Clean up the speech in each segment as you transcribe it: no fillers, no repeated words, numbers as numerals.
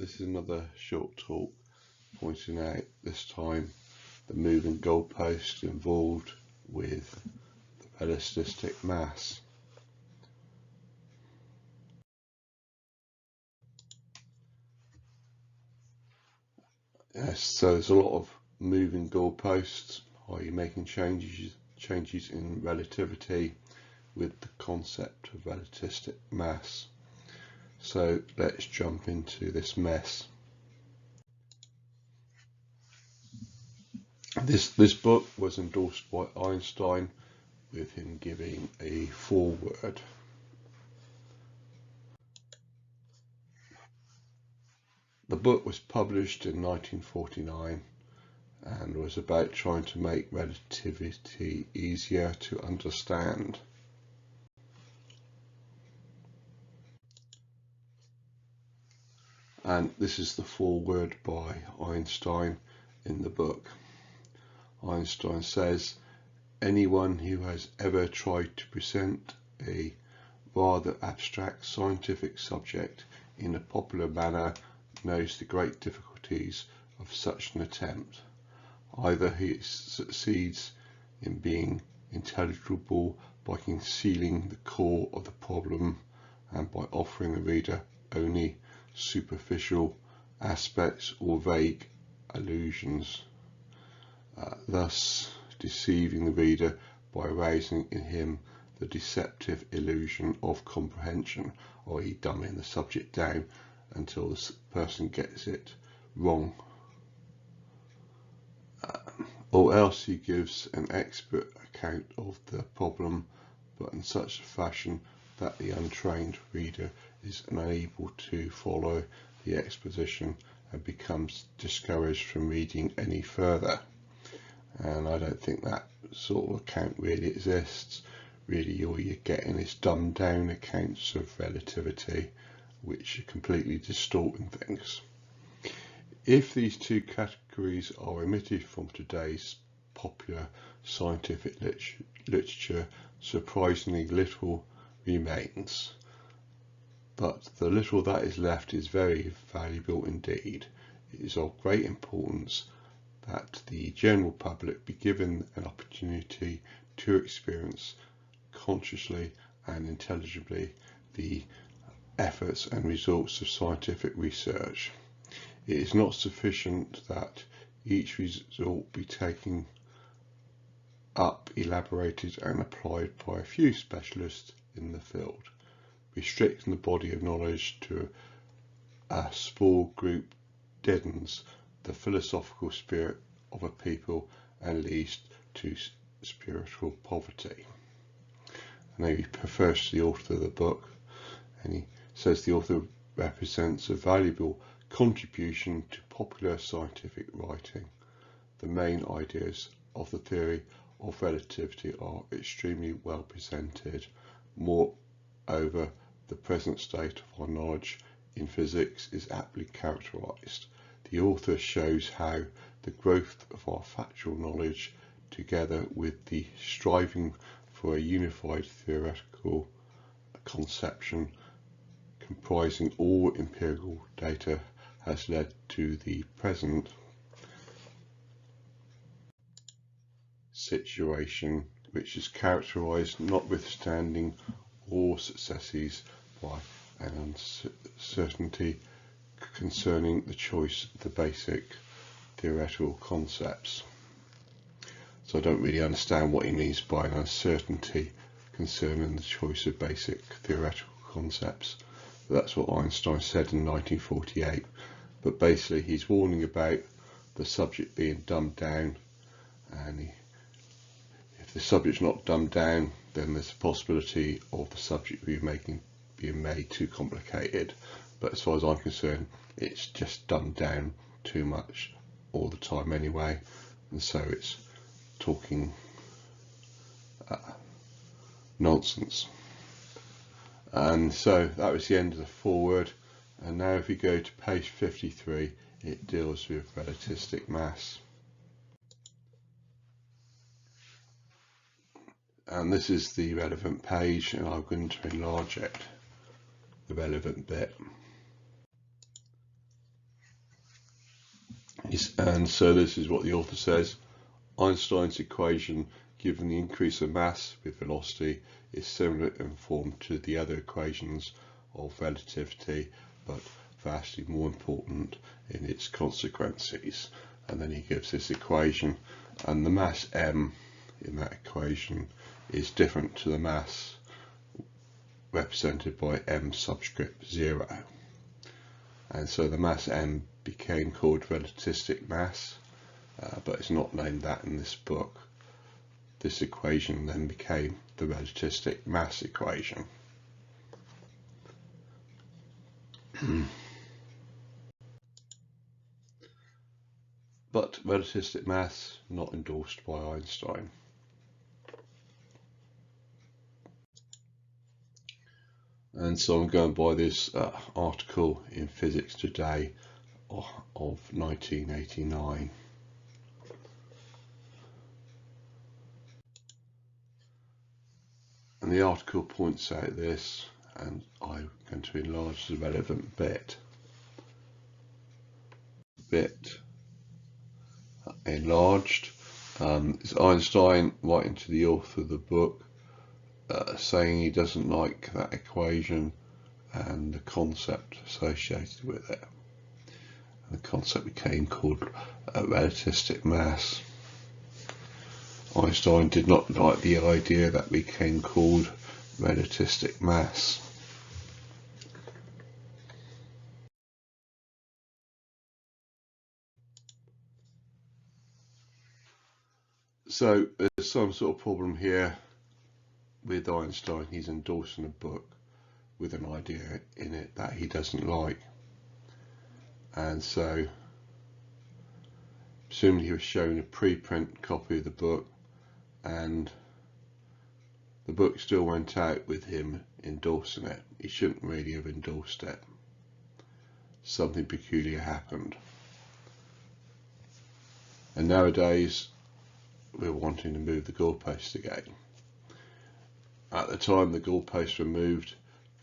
This is another short talk pointing out this time the moving goalpost involved with the relativistic mass. Yes, so there's a lot of moving goalposts. Are you making changes in relativity with the concept of relativistic mass? So let's jump into this mess. This book was endorsed by Einstein, with him giving a foreword. The book was published in 1949 and was about trying to make relativity easier to understand. And this is the foreword by Einstein in the book. Einstein says, anyone who has ever tried to present a rather abstract scientific subject in a popular manner knows the great difficulties of such an attempt. Either he succeeds in being intelligible by concealing the core of the problem and by offering the reader only superficial aspects or vague allusions, thus deceiving the reader by arousing in him the deceptive illusion of comprehension, i.e. dumbing the subject down until the person gets it wrong. Or else he gives an expert account of the problem, but in such a fashion that the untrained reader is unable to follow the exposition and becomes discouraged from reading any further. And I don't think that sort of account really exists. Really all you're getting is dumbed down accounts of relativity, which are completely distorting things. If these two categories are omitted from today's popular scientific literature, surprisingly little remains. But the little that is left is very valuable indeed. It is of great importance that the general public be given an opportunity to experience consciously and intelligibly the efforts and results of scientific research. It is not sufficient that each result be taken up, elaborated and applied by a few specialists in the field. Restricting the body of knowledge to a small group deadens the philosophical spirit of a people and leads to spiritual poverty. And then he refers to the author of the book, and he says the author represents a valuable contribution to popular scientific writing. The main ideas of the theory of relativity are extremely well presented. Moreover, the present state of our knowledge in physics is aptly characterized. The author shows how the growth of our factual knowledge, together with the striving for a unified theoretical conception comprising all empirical data, has led to the present situation, which is characterized, notwithstanding all successes, by an uncertainty concerning the choice of the basic theoretical concepts. So I don't really understand what he means by an uncertainty concerning the choice of basic theoretical concepts. But that's what Einstein said in 1948. But basically he's warning about the subject being dumbed down, and if the subject's not dumbed down, then there's a possibility of the subject being made too complicated. But as far as I'm concerned, it's just dumbed down too much all the time anyway, and so it's talking nonsense. And so that was the end of the foreword, and now if you go to page 53, it deals with relativistic mass. And this is the relevant page, and I'm going to enlarge it, the relevant bit. And so this is what the author says: Einstein's equation, given the increase of mass with velocity, is similar in form to the other equations of relativity, but vastly more important in its consequences. And then he gives this equation, and the mass m in that equation is different to the mass represented by m subscript 0. And so the mass m became called relativistic mass, but it's not named that in this book. This equation then became the relativistic mass equation. But relativistic mass not endorsed by Einstein. And so I'm going by this article in Physics Today of 1989. And the article points out this, and I'm going to enlarge the relevant bit. Enlarged is Einstein writing to the author of the book, saying he doesn't like that equation and the concept associated with it. And the concept became called relativistic mass. Einstein did not like the idea that became called relativistic mass. So there's some sort of problem here with Einstein. He's endorsing a book with an idea in it that he doesn't like, and so presumably he was shown a preprint copy of the book, and the book still went out with him endorsing it. He shouldn't really have endorsed it. Something peculiar happened, and nowadays we're wanting to move the goalposts again. At the time, the goalposts were moved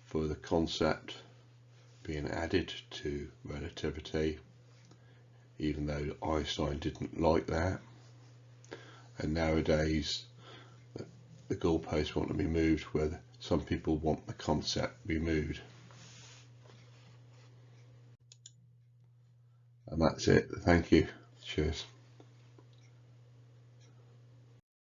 for the concept being added to relativity, even though Einstein didn't like that. And nowadays the goalposts want to be moved where some people want the concept removed. And that's it. Thank you. Cheers.